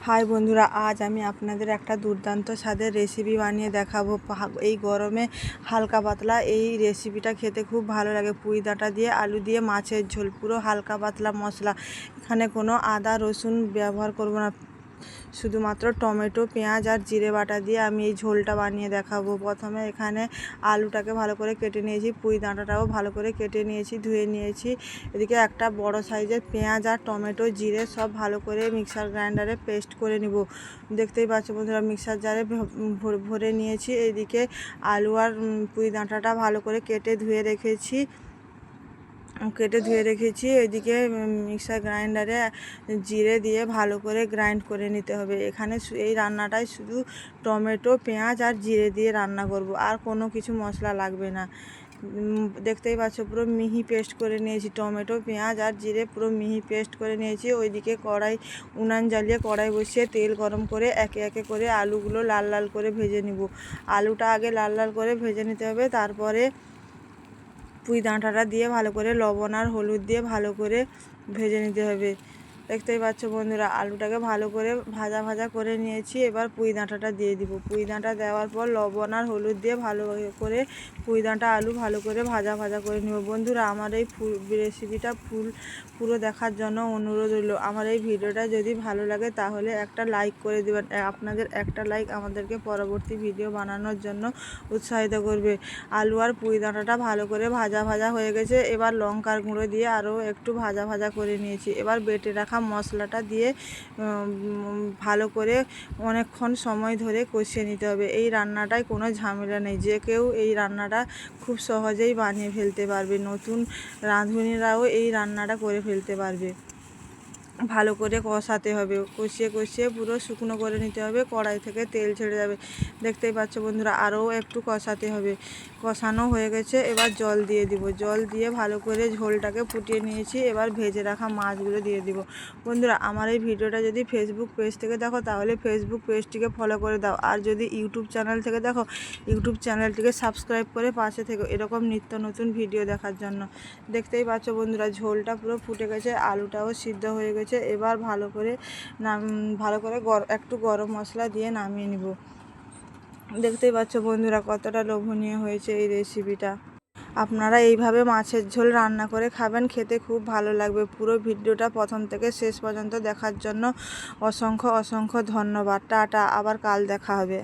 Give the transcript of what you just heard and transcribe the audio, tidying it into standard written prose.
High বন্ধুরা, আজ আমি আপনাদের একটা দুর্দান্ত স্বাদের রেসিপি বানিয়ে দেখাবো। এই গরমে হালকা পাতলা এই রেসিপিটা খেতে খুব ভালো লাগে। পুঁই ডাঁটা দিয়ে আলু দিয়ে মাছের ঝোল, পুরো হালকা পাতলা মশলা। এখানে কোনো আদা রসুন ব্যবহার করব না, শুধুমাত্র টমেটো, পেঁয়াজ আর জিরে বাটা দিয়ে আমি এই ঝোলটা বানিয়ে দেখাবো। প্রথমে এখানে আলুটাকে ভালো করে কেটে নিয়েছি, পুঁই ডাঁটাটাও ভালো করে কেটে নিয়েছি, ধুয়ে নিয়েছি। এদিকে একটা বড় সাইজের পেঁয়াজ আর টমেটো, জিরে সব ভালো করে মিক্সার গ্রাইন্ডারে পেস্ট করে নিব। দেখতেই পাচ্ছ বন্ধুরা, মিক্সার জারে ভরে নিয়েছি। এইদিকে আলু আর পুঁই ডাঁটাটা ভালো করে কেটে ধুয়ে রেখেছি। এদিকে মিক্সার গ্রাইন্ডারে জিরে দিয়ে ভালো করে গ্রাইন্ড করে নিতে হবে। এখানে এই রান্নাটায় শুধু টমেটো, পেঁয়াজ আর জিরে দিয়ে রান্না করব, আর কোনো কিছু মশলা লাগবে না। দেখতেই পাচ্ছ পুরো মিহি পেস্ট করে নিয়েছি, টমেটো, পেঁয়াজ আর জিরে পুরো মিহি পেস্ট করে নিয়েছি। ওইদিকে উনান জ্বালিয়ে কড়াই বসিয়ে তেল গরম করে একে একে করে আলুগুলো লাল লাল করে ভেজে নিব। আলুটা আগে লাল লাল করে ভেজে নিতে হবে, তারপরে পুঁই ডাঁটাটা দিয়ে ভালো করে লবণ আর হলুদ দিয়ে ভালো করে ভেজে নিতে হবে। দেখতেই পাচ্ছ বন্ধুরা, আলুটাকে ভালো করে ভাজা করে নিয়েছি। এবার পুঁই ডাঁটাটা দিয়ে দিব। পুঁই ডাঁটা দেওয়ার পর লবণ আর হলুদ দিয়ে ভালো করে পুঁই ডাঁটা আলু ভালো করে ভাজা করে নেব। বন্ধুরা, আমার এই রেসিপিটা পুরো দেখার জন্য অনুরোধ রইল। আমার এই ভিডিওটা যদি ভালো লাগে তাহলে একটা লাইক করে দেবেন। আপনাদের একটা লাইক আমাদেরকে পরবর্তী ভিডিও বানানোর জন্য উৎসাহিত করবে। আলু আর পুঁই ডাঁটাটা ভালো করে ভাজা হয়ে গেছে। এবার লঙ্কার গুঁড়ো দিয়ে আরও একটু ভাজা করে নিয়েছি। এবার বেটে রাখা মশলাটা দিয়ে ভালো করে অনেকক্ষণ সময় ধরে কষিয়ে নিতে হবে। এই রান্নাটায় কোনো ঝামেলা নেই, যে কেউ এই রান্নাটা খুব সহজেই বানিয়ে ফেলতে পারবে। নতুন রাঁধুনিরাও এই রান্নাটা করে ফেলতে পারবে। ভালো করে কষাতে হবে, কষিয়ে পুরো শুকনো করে নিতে হবে। কড়াই থেকে তেল ছেড়ে যাবে। দেখতেই পাচ্ছ বন্ধুরা, আরও একটু কষাতে হবে। কষানো হয়ে গেছে, এবার জল দিয়ে দিব। জল দিয়ে ভালো করে ঝোলটাকে ফুটিয়ে নিয়েছি। এবার ভেজে রাখা মাছগুলো দিয়ে দিব। বন্ধুরা, আমার এই ভিডিওটা যদি ফেসবুক পেজ থেকে দেখো তাহলে ফেসবুক পেজটিকে ফলো করে দাও, আর যদি ইউটিউব চ্যানেল থেকে দেখো ইউটিউব চ্যানেলটিকে সাবস্ক্রাইব করে পাশে থেকো এরকম নিত্য নতুন ভিডিও দেখার জন্য। দেখতেই পাচ্ছ বন্ধুরা, ঝোলটা পুরো ফুটে গেছে, আলুটাও সিদ্ধ হয়ে গেছে। এবার ভালো করে একটু গরম মশলা দিয়ে নামিয়ে নিব। দেখতেই পাচ্ছ বন্ধুরা, কতটা লোভনীয় হয়েছে এই রেসিপিটা। আপনারা এইভাবে মাছের ঝোল রান্না করে খাবেন, খেতে খুব ভালো লাগবে। পুরো ভিডিওটা প্রথম থেকে শেষ পর্যন্ত দেখার জন্য অসংখ্য ধন্যবাদ। টাটা, আবার কাল দেখা হবে।